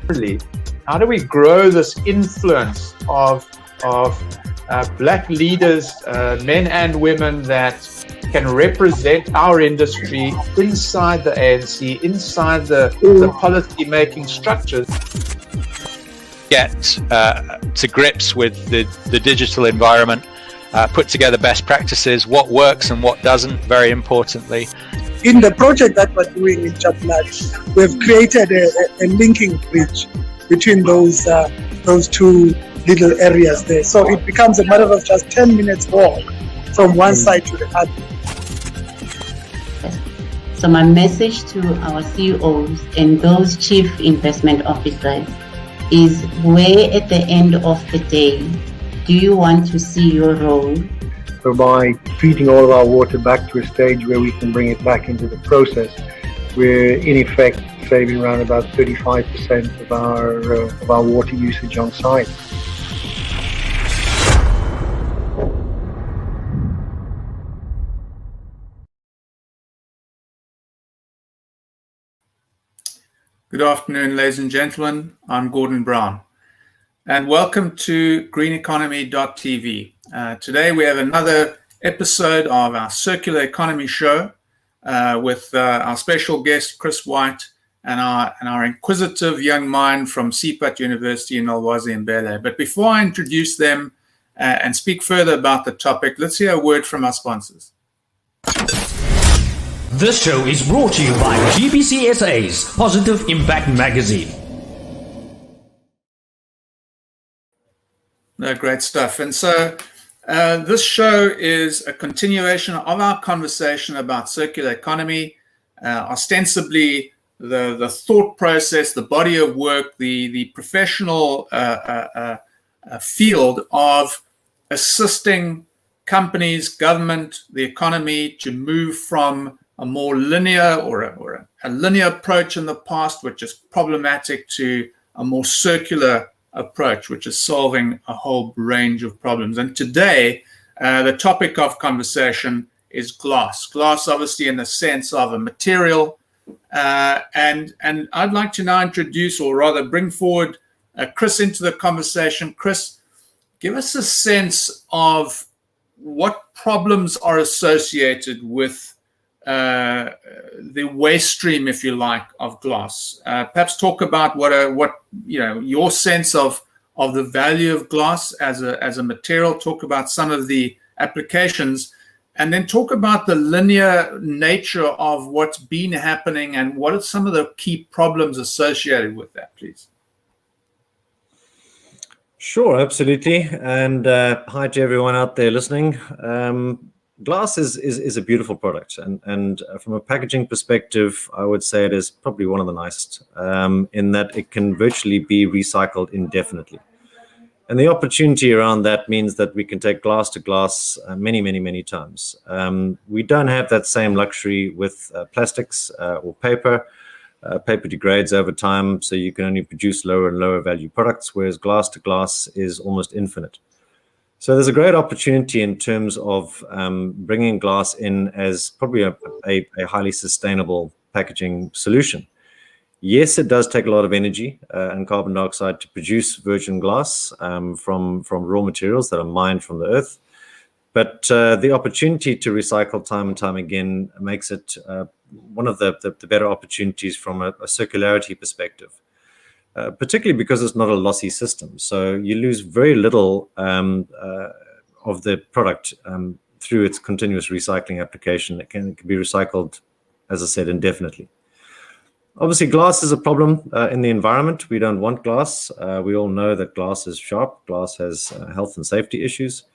how do we grow this influence of black leaders, men and women, that can represent our industry inside the ANC, inside the policy-making structures? Get to grips with the digital environment, put together best practices, what works and what doesn't, very importantly. In the project that we're doing in Chapulati, we've created a linking bridge between those two little areas there. So it becomes a matter of just 10 minutes walk from one side to the other. So my message to our CEOs and those chief investment officers is, where at the end of the day do you want to see your role? So by treating all of our water back to a stage where we can bring it back into the process, we're in effect saving around about 35% of our water usage on site. Good afternoon, ladies and gentlemen. I'm Gordon Brown, and welcome to greeneconomy.tv. Today we have another episode of our Circular Economy show with our special guest, Chris Whyte, and our inquisitive young mind from CPAT University in Nolwazi and Mbhele. But before I introduce them and speak further about the topic, let's hear a word from our sponsors. This show is brought to you by GBCSA's Positive Impact Magazine. No, great stuff. And so this show is a continuation of our conversation about circular economy, ostensibly the thought process, the body of work, the professional field of assisting companies, government, the economy to move from a more linear or a linear approach in the past, which is problematic, to a more circular approach, which is solving a whole range of problems. And today, the topic of conversation is glass. Glass, obviously, in the sense of a material. And I'd like to now introduce, or rather bring forward, Chris into the conversation. Chris, give us a sense of what problems are associated with the waste stream, if you like, of glass. Perhaps talk about what your sense of the value of glass as a material. Talk about some of the applications, and then talk about the linear nature of what's been happening and what are some of the key problems associated with that, please. Sure, absolutely. And hi to everyone out there listening. Glass is a beautiful product, and from a packaging perspective, I would say it is probably one of the nicest, in that it can virtually be recycled indefinitely. And the opportunity around that means that we can take glass to glass many times. We don't have that same luxury with plastics or paper. Paper degrades over time, so you can only produce lower and lower value products, whereas glass to glass is almost infinite. So there's a great opportunity in terms of bringing glass in as probably a highly sustainable packaging solution. Yes, it does take a lot of energy and carbon dioxide to produce virgin glass from raw materials that are mined from the earth. But the opportunity to recycle time and time again makes it one of the better opportunities from a circularity perspective. Particularly because it's not a lossy system. So you lose very little of the product through its continuous recycling application. It can be recycled, as I said, indefinitely. Obviously, glass is a problem in the environment. We don't want glass. We all know that glass is sharp. Glass has health and safety issues.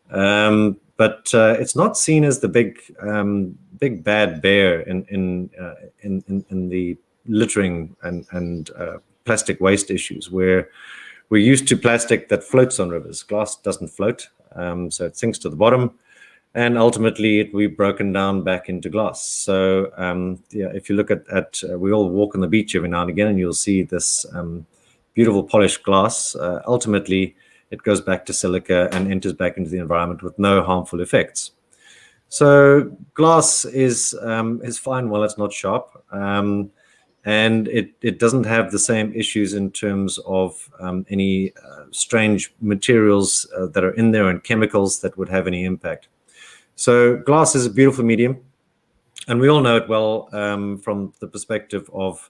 But it's not seen as the big bad bear in the littering and plastic waste issues, where we're used to plastic that floats on rivers. Glass doesn't float, so it sinks to the bottom, and ultimately it will be broken down back into glass. So if you look at we all walk on the beach every now and again, and you'll see this beautiful polished glass. Ultimately, it goes back to silica and enters back into the environment with no harmful effects. So glass is fine while it's not sharp. and it doesn't have the same issues in terms of any strange materials that are in there and chemicals that would have any impact. So glass is a beautiful medium, and we all know it well from the perspective of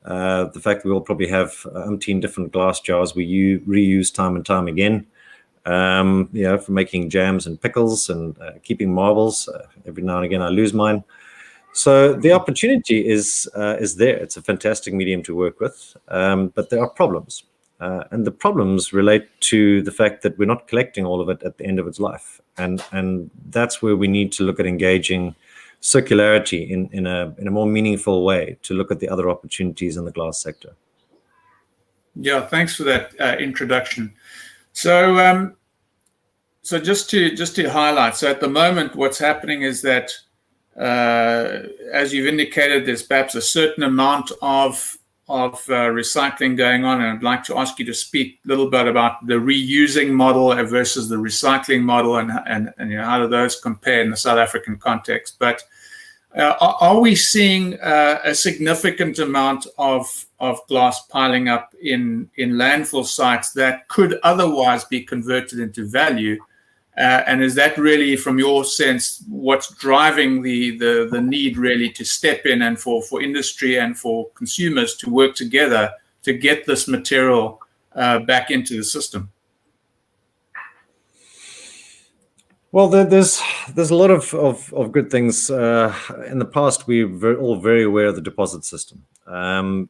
the fact that we all probably have umpteen different glass jars we reuse time and time again, for making jams and pickles and keeping marbles. Every now and again I lose mine. So the opportunity is there. It's a fantastic medium to work with, but there are problems. And the problems relate to the fact that we're not collecting all of it at the end of its life. And that's where we need to look at engaging circularity in a more meaningful way to look at the other opportunities in the glass sector. Yeah, thanks for that introduction. So just to highlight, so at the moment what's happening is that as you've indicated, there's perhaps a certain amount of recycling going on, and I'd like to ask you to speak a little bit about the reusing model versus the recycling model, and how do those compare in the South African context. But are we seeing a significant amount of glass piling up in landfill sites that could otherwise be converted into value? And is that really, from your sense, what's driving the need really to step in and for industry and for consumers to work together to get this material back into the system? Well, there's a lot of good things. In the past, we were all very aware of the deposit system.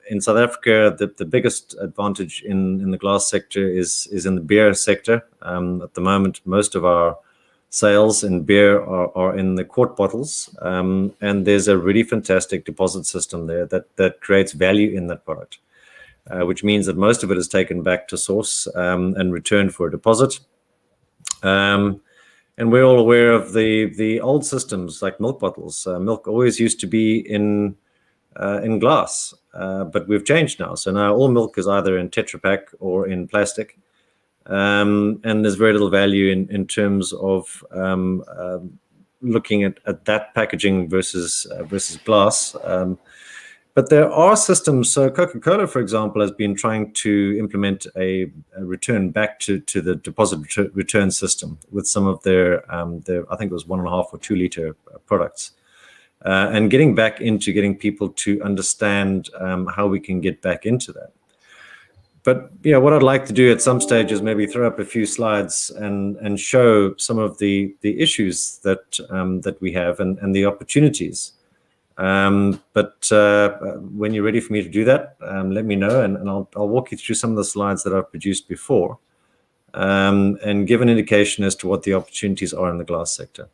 In South Africa, the biggest advantage in the glass sector is in the beer sector. At the moment, most of our sales in beer are in the quart bottles, and there's a really fantastic deposit system there that creates value in that product, which means that most of it is taken back to source and returned for a deposit. And we're all aware of the old systems like milk bottles. Milk always used to be in glass, but we've changed now. So now all milk is either in Tetra Pak or in plastic, and there's very little value in terms of looking at that packaging versus glass. But there are systems. So Coca-Cola, for example, has been trying to implement a return back to the deposit return system with some of their I think it was 1.5 or 2 liter products. And getting back into getting people to understand how we can get back into that. But what I'd like to do at some stage is maybe throw up a few slides and show some of the issues that we have and the opportunities. But when you're ready for me to do that, let me know, and I'll walk you through some of the slides that I've produced before, and give an indication as to what the opportunities are in the glass sector.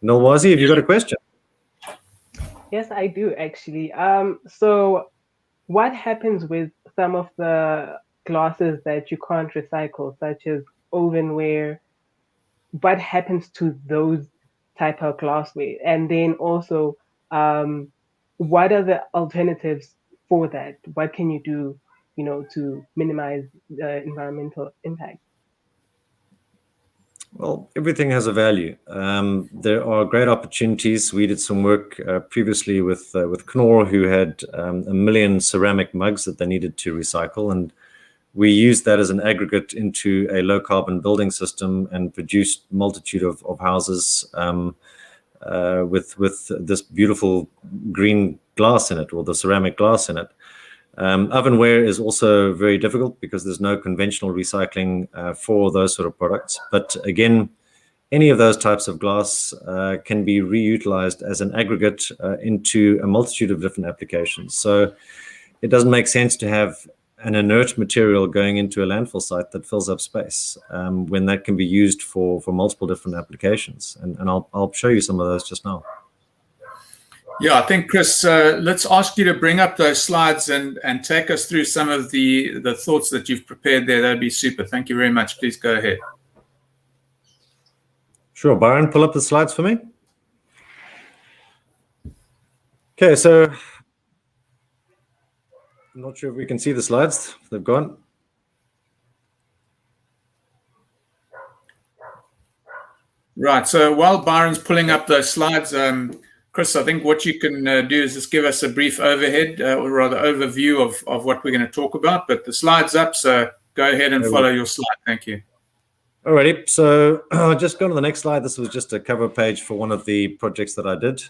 Nolwazi, have you got a question? Yes, I do actually. So what happens with some of the glasses that you can't recycle, such as ovenware? What happens to those type of glassware? And then also, what are the alternatives for that? What can you do, to minimize the environmental impact? Well, everything has a value. There are great opportunities. We did some work previously with Knorr, who had 1 million ceramic mugs that they needed to recycle, and we used that as an aggregate into a low carbon building system and produced a multitude of houses with this beautiful green glass in it, or the ceramic glass in it. Ovenware is also very difficult because there's no conventional recycling for those sort of products. But again, any of those types of glass can be reutilized as an aggregate into a multitude of different applications. So it doesn't make sense to have an inert material going into a landfill site that fills up space when that can be used for multiple different applications. And I'll show you some of those just now. Yeah, I think, Chris, let's ask you to bring up those slides and take us through some of the thoughts that you've prepared there. That'd be super. Thank you very much. Please go ahead. Sure. Byron, pull up the slides for me. Okay, so I'm not sure if we can see the slides. They've gone. Right. So while Byron's pulling up those slides, Chris, I think what you can do is just give us a brief overhead, or rather overview of what we're going to talk about. But the slide's up, so go ahead and follow your slide. Thank you. Alrighty, so I'll just go to the next slide. This was just a cover page for one of the projects that I did.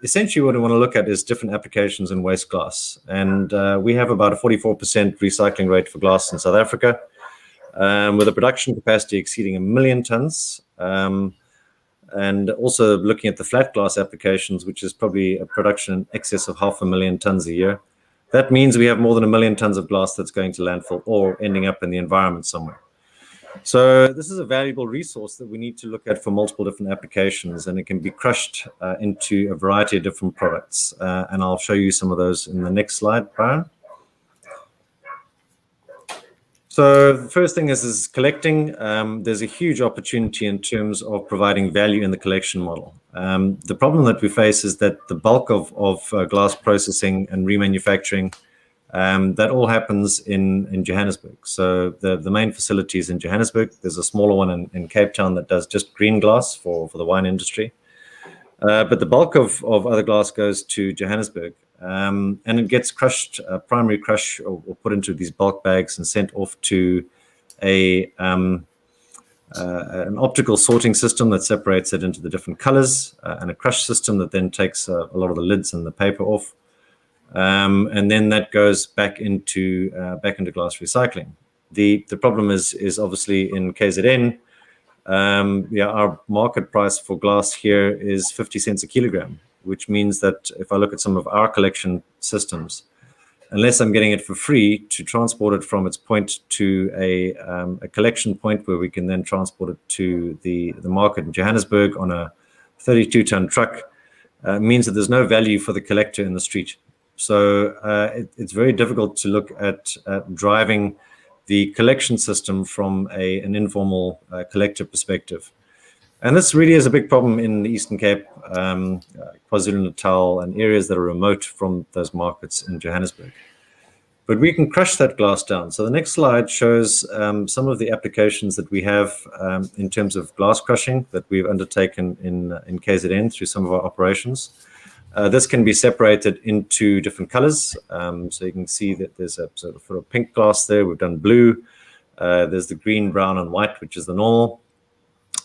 Essentially, what I want to look at is different applications in waste glass. And we have about a 44% recycling rate for glass in South Africa, with a production capacity exceeding 1 million tons. And also looking at the flat glass applications, which is probably a production in excess of 500,000 tons a year. That means we have more than 1 million tons of glass that's going to landfill or ending up in the environment somewhere. So this is a valuable resource that we need to look at for multiple different applications, and it can be crushed into a variety of different products. And I'll show you some of those in the next slide, Brian. So the first thing is collecting. There's a huge opportunity in terms of providing value in the collection model. The problem that we face is that the bulk of glass processing and remanufacturing, that all happens in Johannesburg. So the main facility is in Johannesburg. There's a smaller one in Cape Town that does just green glass for the wine industry. But the bulk of other glass goes to Johannesburg. And it gets crushed, primary crush, or put into these bulk bags and sent off to an optical sorting system that separates it into the different colors, and a crush system that then takes a lot of the lids and the paper off. And then that goes back into glass recycling. The problem is obviously in KZN. Our market price for glass here is 50 cents a kilogram, which means that if I look at some of our collection systems, unless I'm getting it for free to transport it from its point to a collection point where we can then transport it to the market in Johannesburg on a 32-ton truck, means that there's no value for the collector in the street. So it's very difficult to look at driving the collection system from an informal collector perspective. And this really is a big problem in the Eastern Cape, KwaZulu-Natal, and areas that are remote from those markets in Johannesburg. But we can crush that glass down. So the next slide shows some of the applications that we have in terms of glass crushing that we've undertaken in KZN through some of our operations. This can be separated into different colors. So you can see that there's a sort of pink glass there. We've done blue. There's the green, brown, and white, which is the normal.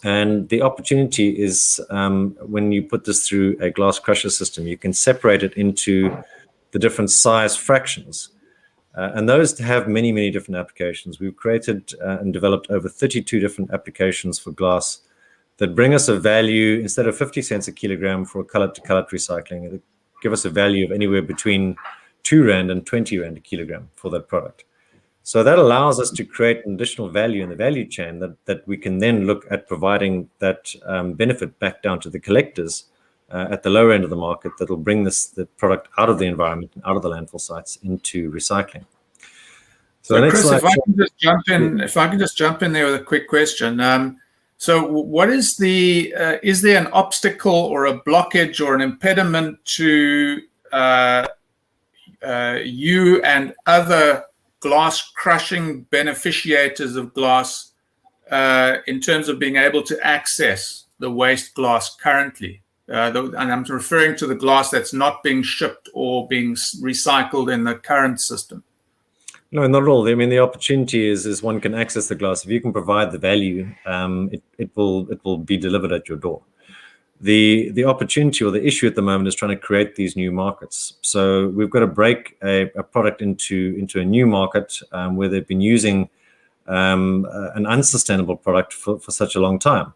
And the opportunity is when you put this through a glass crusher system, you can separate it into the different size fractions. And those have many, many different applications. We've created and developed over 32 different applications for glass that bring us a value, instead of 50 cents a kilogram for cullet-to-cullet recycling, it'll give us a value of anywhere between 2 Rand and 20 Rand a kilogram for that product. So that allows us to create an additional value in the value chain that we can then look at providing that benefit back down to the collectors at the lower end of the market that will bring the product out of the environment and out of the landfill sites into recycling. So Chris, if I can just jump in there with a quick question. So what is is there an obstacle or a blockage or an impediment to you and other glass crushing beneficiators of glass in terms of being able to access the waste glass currently? And I'm referring to the glass that's not being shipped or being recycled in the current system. No, not at all. I mean, the opportunity is one can access the glass. If you can provide the value, it will be delivered at your door. The opportunity or the issue at the moment is trying to create these new markets. So we've got to break a product into a new market where they've been using an unsustainable product for such a long time.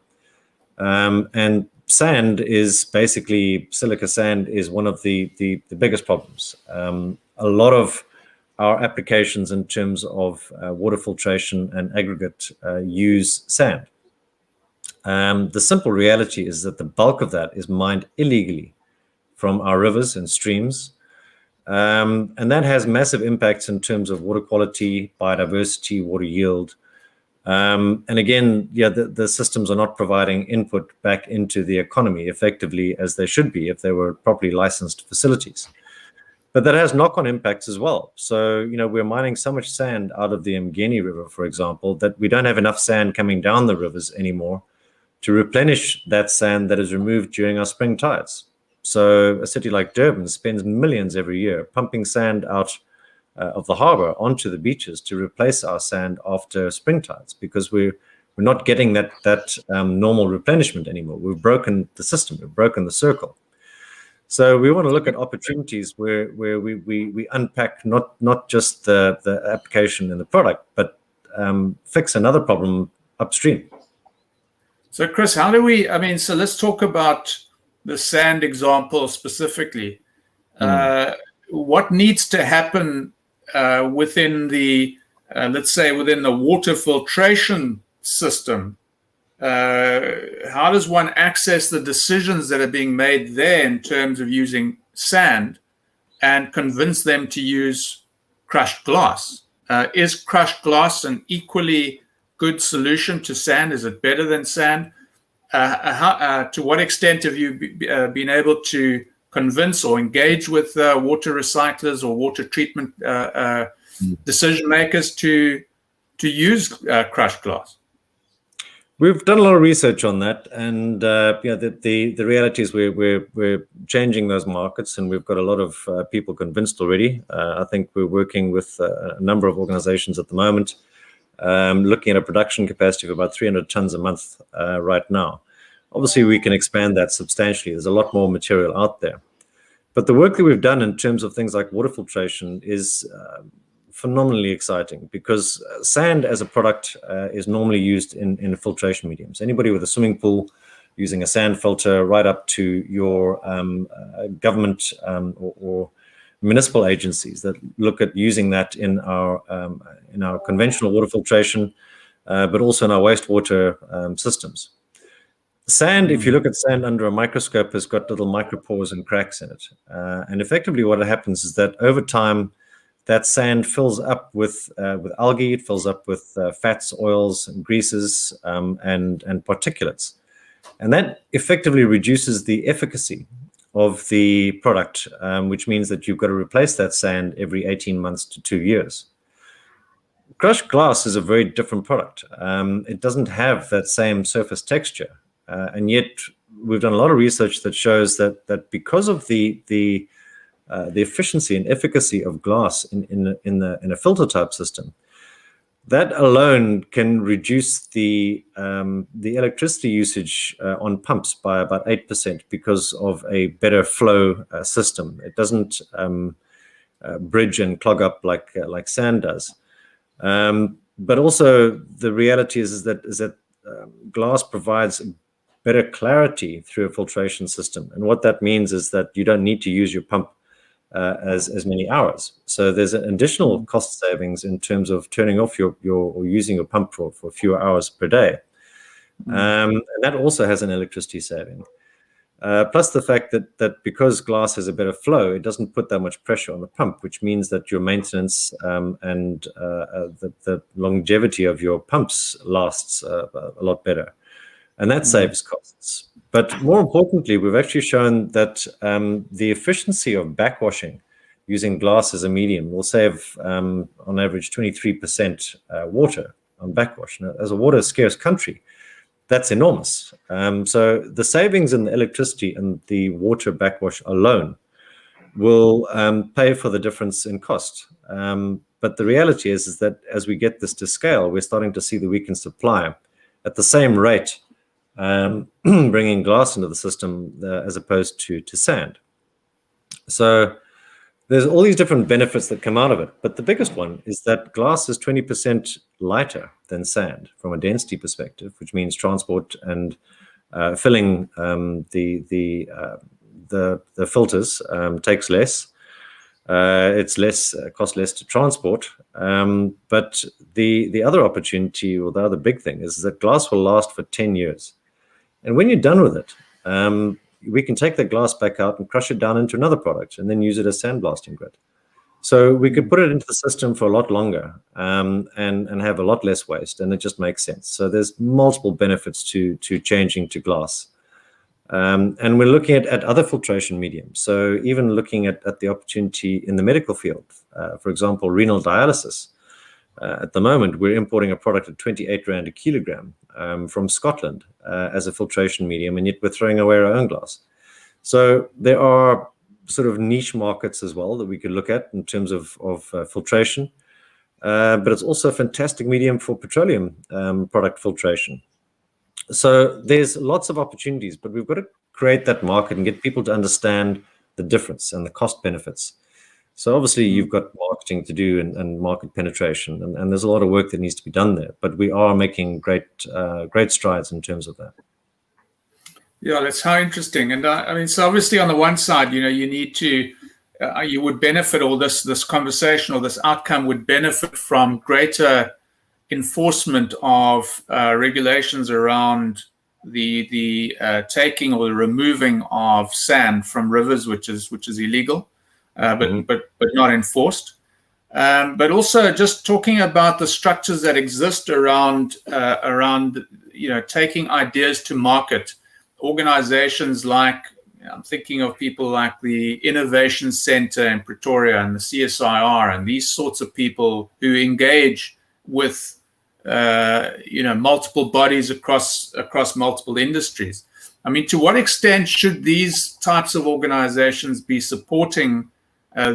And sand is basically, silica sand is one of the biggest problems. A lot of our applications in terms of water filtration and aggregate use sand. The simple reality is that the bulk of that is mined illegally from our rivers and streams. And that has massive impacts in terms of water quality, biodiversity, water yield. And again, the systems are not providing input back into the economy effectively as they should be if they were properly licensed facilities. But that has knock-on impacts as well. So, we're mining so much sand out of the Mbhele River, for example, that we don't have enough sand coming down the rivers anymore to replenish that sand that is removed during our spring tides. So a city like Durban spends millions every year pumping sand out of the harbor onto the beaches to replace our sand after spring tides, because we're not getting that normal replenishment anymore. We've broken the system, we've broken the circle. So we want to look at opportunities where we unpack not just the application and the product, but fix another problem upstream. So Chris, how do we, so let's talk about the sand example specifically. What needs to happen within the, let's say, within the water filtration system? How does one access the decisions that are being made there in terms of using sand and convince them to use crushed glass? Is crushed glass an equally good solution to sand? Is it better than sand? To what extent have you been able to convince or engage with water recyclers or water treatment decision makers to use crushed glass? We've done a lot of research on that, and the reality is we're changing those markets, and we've got a lot of people convinced already. I think we're working with a number of organizations at the moment, looking at a production capacity of about 300 tons a month right now. Obviously, we can expand that substantially. There's a lot more material out there. But the work that we've done in terms of things like water filtration is phenomenally exciting, because sand as a product is normally used in filtration mediums. Anybody with a swimming pool using a sand filter, right up to your government or municipal agencies that look at using that in our conventional water filtration, but also in our wastewater systems. Sand, if you look at sand under a microscope, has got little micropores and cracks in it. And effectively what happens is that over time, that sand fills up with algae, it fills up with fats, oils, and greases, and particulates. And that effectively reduces the efficacy of the product, which means that you've got to replace that sand every 18 months to 2 years. Crushed glass is a very different product. It doesn't have that same surface texture. And yet we've done a lot of research that shows that because of the efficiency and efficacy of glass in a filter type system, that alone can reduce the electricity usage on pumps by about 8% because of a better flow system. It doesn't bridge and clog up like sand does. But also the reality is that glass provides better clarity through a filtration system. And what that means is that you don't need to use your pump as many hours. So there's an additional cost savings in terms of turning off your or using your pump for a few hours per day. And that also has an electricity saving. Plus the fact that because glass has a better flow, it doesn't put that much pressure on the pump, which means that your maintenance and the longevity of your pumps lasts a lot better. And that saves costs. But more importantly, we've actually shown that the efficiency of backwashing using glass as a medium will save, on average, 23% water on backwash. Now, as a water-scarce country, that's enormous. So the savings in the electricity and the water backwash alone will pay for the difference in cost. But the reality is that as we get this to scale, we're starting to see that we can supply at the same rate bringing glass into the system as opposed to sand. So there's all these different benefits that come out of it. But the biggest one is that glass is 20% lighter than sand from a density perspective, which means transport and filling the filters takes less. It's less cost less to transport. But the other opportunity, or the other big thing, is that glass will last for 10 years. And when you're done with it, we can take that glass back out and crush it down into another product and then use it as sandblasting grit. So we could put it into the system for a lot longer and have a lot less waste, and it just makes sense. So there's multiple benefits to changing to glass. And we're looking at other filtration mediums. So even looking at the opportunity in the medical field, for example, renal dialysis. At the moment, we're importing a product at 28 Rand a kilogram from Scotland as a filtration medium, and yet we're throwing away our own glass. So there are sort of niche markets as well that we could look at in terms of filtration. But it's also a fantastic medium for petroleum product filtration. So there's lots of opportunities, but we've got to create that market and get people to understand the difference and the cost benefits. So obviously you've got marketing to do and market penetration, and there's a lot of work that needs to be done there. But we are making great strides in terms of that. Yeah, that's how interesting. And I mean, so obviously on the one side, you need to, you would benefit, or this conversation or this outcome would benefit from greater enforcement of regulations around the taking or the removing of sand from rivers, which is illegal, but not enforced. But also just talking about the structures that exist around taking ideas to market. Organizations like, I'm thinking of people like the Innovation Center in Pretoria and the CSIR and these sorts of people who engage with multiple bodies across multiple industries. I mean, to what extent should these types of organizations be supporting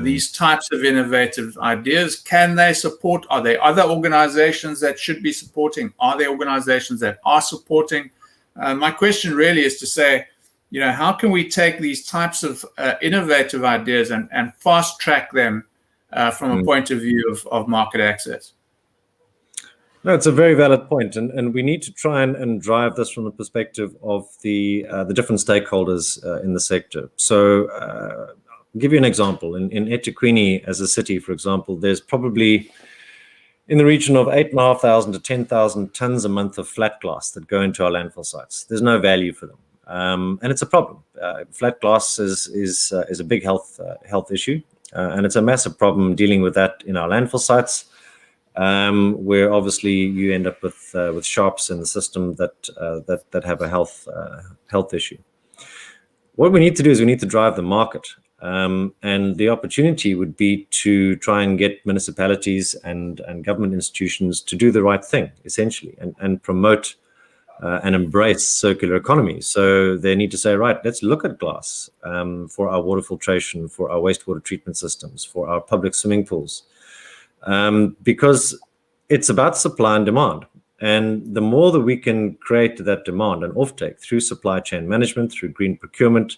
these types of innovative ideas? Can they support? Are there other organizations that should be supporting? Are there organizations that are supporting? My question really is to say, how can we take these types of innovative ideas and fast track them from a point of view of market access? No, it's a very valid point, and we need to try and drive this from the perspective of the different stakeholders in the sector. So I'll give you an example. In eThekwini as a city, for example, there's probably in the region of 8,500 to 10,000 tons a month of flat glass that go into our landfill sites. There's no value for them, and it's a problem. Flat glass is a big health issue, and it's a massive problem dealing with that in our landfill sites, where obviously you end up with sharps in the system that have a health issue. What we need to do is we need to drive the market. And the opportunity would be to try and get municipalities and government institutions to do the right thing, essentially, and promote and embrace circular economy. So they need to say, right, let's look at glass for our water filtration, for our wastewater treatment systems, for our public swimming pools, because it's about supply and demand. And the more that we can create that demand and offtake through supply chain management, through green procurement,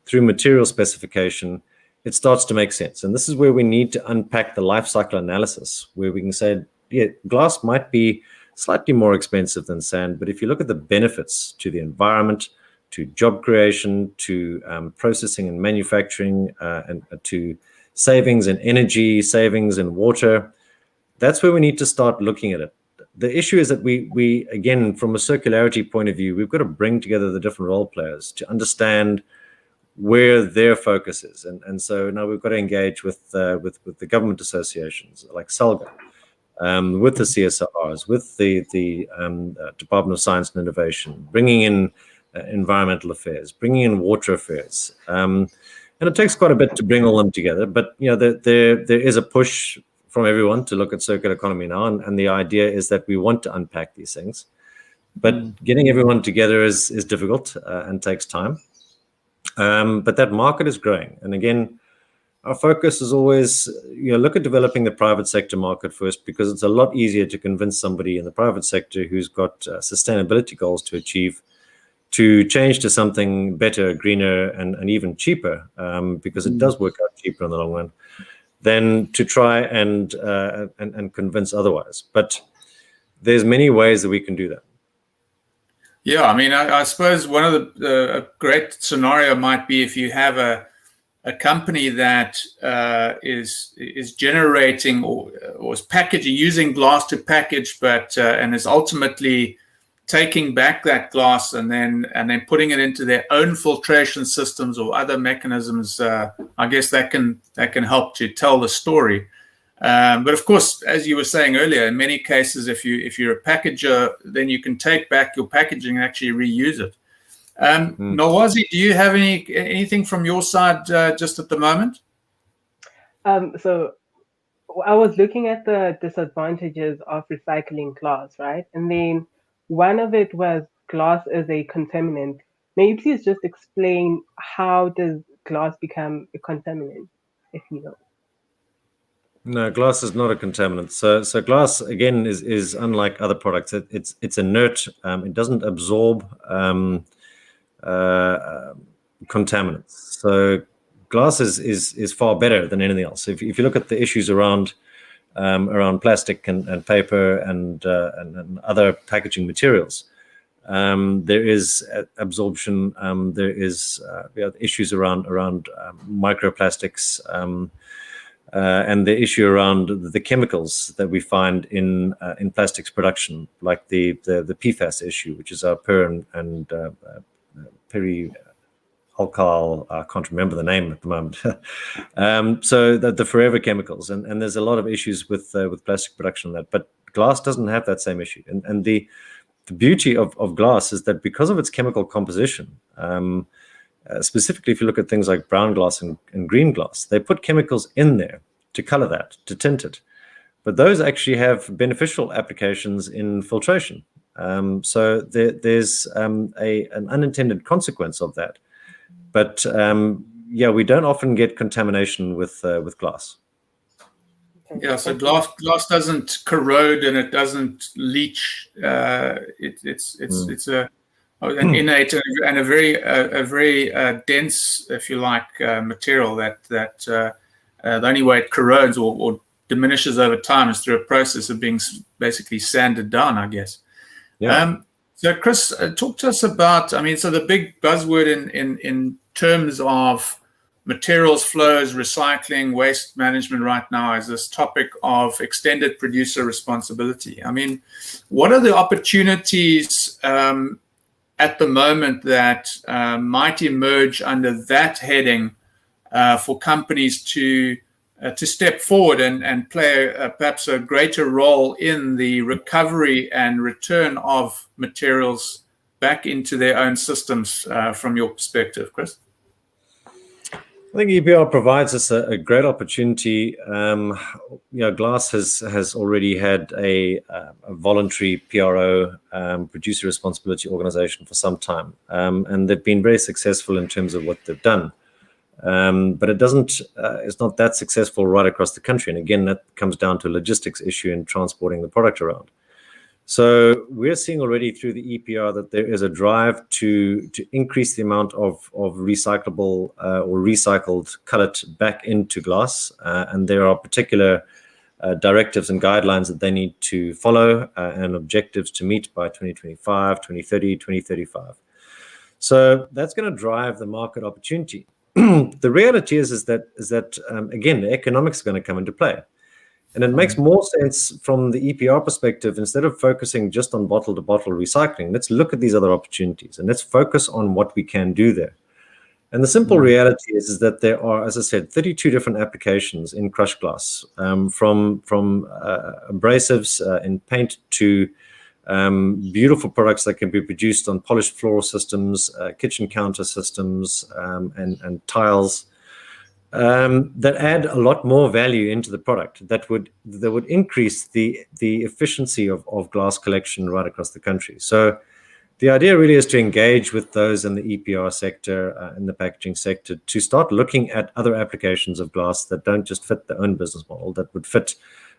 through material specification, it starts to make sense. And this is where we need to unpack the life cycle analysis, where we can say, yeah, glass might be slightly more expensive than sand, but if you look at the benefits to the environment, to job creation, to processing and manufacturing, and to savings in energy, savings in water, that's where we need to start looking at it. The issue is that we again, from a circularity point of view, we've got to bring together the different role players to understand where their focus is, and so now we've got to engage with the government associations like SALGA, with the CSRs, with the Department of Science and Innovation, bringing in environmental affairs, bringing in water affairs, and it takes quite a bit to bring all them together. But there is a push from everyone to look at circular economy now, and the idea is that we want to unpack these things, but getting everyone together is difficult and takes time. But that market is growing. And again, our focus is always, look at developing the private sector market first, because it's a lot easier to convince somebody in the private sector who's got sustainability goals to achieve to change to something better, greener, and even cheaper, because it does work out cheaper in the long run, than to try and convince otherwise. But there's many ways that we can do that. Yeah, I mean, I suppose one of a great scenario might be if you have a company that is generating or is packaging, using glass to package, but and is ultimately taking back that glass and then putting it into their own filtration systems or other mechanisms. I guess that can help to tell the story. But of course, as you were saying earlier, in many cases, if you're a packager, then you can take back your packaging and actually reuse it. Nolwazi, do you have anything from your side just at the moment? So I was looking at the disadvantages of recycling glass, right? And then one of it was glass is a contaminant. May you please just explain how does glass become a contaminant, if you know? No, glass is not a contaminant. So glass again is unlike other products. It's inert. It doesn't absorb contaminants. So glass is far better than anything else. If you look at the issues around plastic and paper and other packaging materials, there is absorption. There is issues around microplastics. And the issue around the chemicals that we find in plastics production, like the PFAS issue, which is our per and peri-alkyl, I can't remember the name at the moment. So the forever chemicals, and there's a lot of issues with plastic production on that. But glass doesn't have that same issue, and the beauty of glass is that because of its chemical composition. Specifically, if you look at things like brown glass and green glass, they put chemicals in there to color that, to tint it. But those actually have beneficial applications in filtration. So there's an unintended consequence of that. But we don't often get contamination with glass. Yeah, so glass doesn't corrode and it doesn't leach. It's an innate and a very dense, if you like, material that the only way it corrodes or diminishes over time is through a process of being basically sanded down, I guess. Yeah. So Chris, talk to us about, so the big buzzword in terms of materials flows, recycling, waste management right now is this topic of extended producer responsibility. What are the opportunities at the moment that might emerge under that heading for companies to step forward and play perhaps a greater role in the recovery and return of materials back into their own systems from your perspective, Chris? I think EPR provides us a great opportunity. Glass has already had a voluntary PRO, producer responsibility organization, for some time, and they've been very successful in terms of what they've done. But it's not that successful right across the country, and again, that comes down to a logistics issue in transporting the product around. So we're seeing already through the EPR that there is a drive to increase the amount of recyclable or recycled cullet back into glass. And there are particular directives and guidelines that they need to follow and objectives to meet by 2025, 2030, 2035. So that's going to drive the market opportunity. The reality is that again, the economics are going to come into play. And it makes more sense from the EPR perspective, instead of focusing just on bottle-to-bottle recycling, let's look at these other opportunities and let's focus on what we can do there. And the simple reality is that there are, as I said, 32 different applications in crushed glass, from abrasives in paint to beautiful products that can be produced on polished floor systems, kitchen counter systems, and tiles. That add a lot more value into the product that would increase the efficiency of glass collection right across the country. So the idea really is to engage with those in the EPR sector, in the packaging sector, to start looking at other applications of glass that don't just fit their own business model, that would fit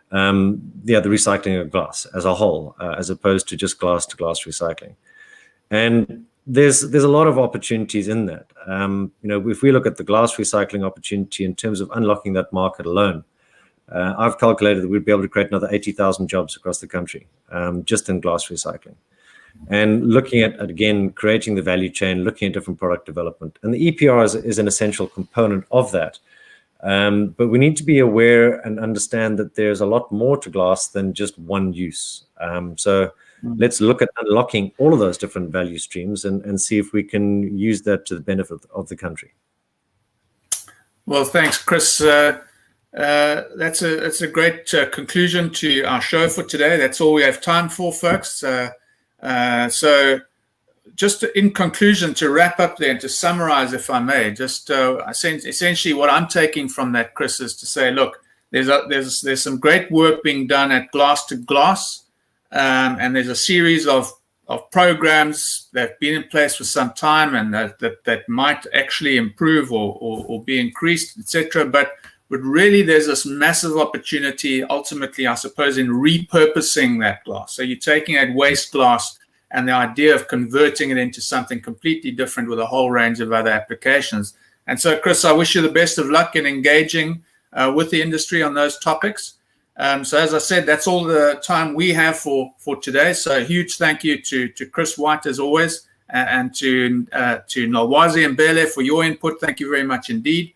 the recycling of glass as a whole, as opposed to just glass to glass recycling. And there's a lot of opportunities in that. If we look at the glass recycling opportunity in terms of unlocking that market alone, I've calculated that we'd be able to create another 80,000 jobs across the country, just in glass recycling. And looking at, again, creating the value chain, looking at different product development. And the EPR is an essential component of that. But we need to be aware and understand that there's a lot more to glass than just one use. So let's look at unlocking all of those different value streams and see if we can use that to the benefit of the country. Well, thanks, Chris. That's a great conclusion to our show for today. That's all we have time for, folks. So just in conclusion, to wrap up there and to summarize, if I may, just essentially what I'm taking from that, Chris, is to say, look, there's some great work being done at Glass to Glass, and there's a series of programs that have been in place for some time and that might actually improve or be increased, etc. But really, there's this massive opportunity, ultimately, I suppose, in repurposing that glass. So you're taking that waste glass and the idea of converting it into something completely different with a whole range of other applications. And so, Chris, I wish you the best of luck in engaging with the industry on those topics. So as I said, that's all the time we have for today. So a huge thank you to Chris Whyte, as always, and to Nolwazi and Mbhele for your input. Thank you very much indeed.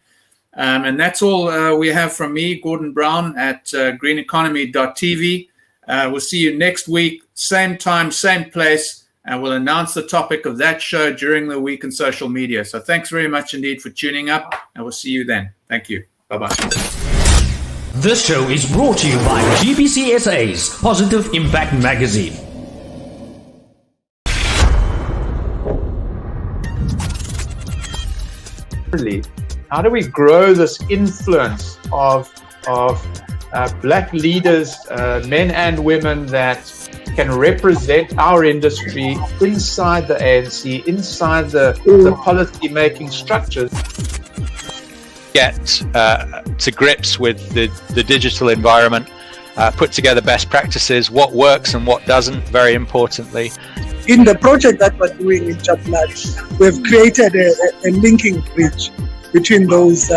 And that's all we have from me, Gordon Brown, at greeneconomy.tv. We'll see you next week, same time, same place, and we'll announce the topic of that show during the week in social media. So thanks very much indeed for tuning up, and we'll see you then. Thank you. Bye-bye. This show is brought to you by GBCSA's Positive Impact Magazine. How do we grow this influence of black leaders, men and women, that can represent our industry inside the ANC, inside the policy-making structures? Get to grips with the digital environment, put together best practices, what works and what doesn't, very importantly. In the project that we're doing in Chaplat, we've created a linking bridge between those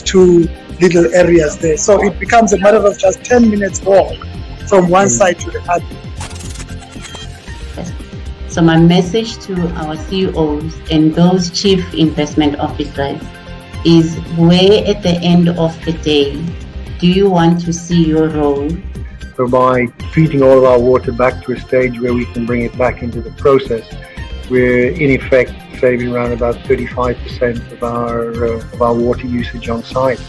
two little areas there. So it becomes a matter of just 10 minutes walk from one side to the other. So my message to our CEOs and those chief investment officers is, where at the end of the day do you want to see your role? So by treating all of our water back to a stage where we can bring it back into the process, we're in effect saving around about 35% of our water usage on site.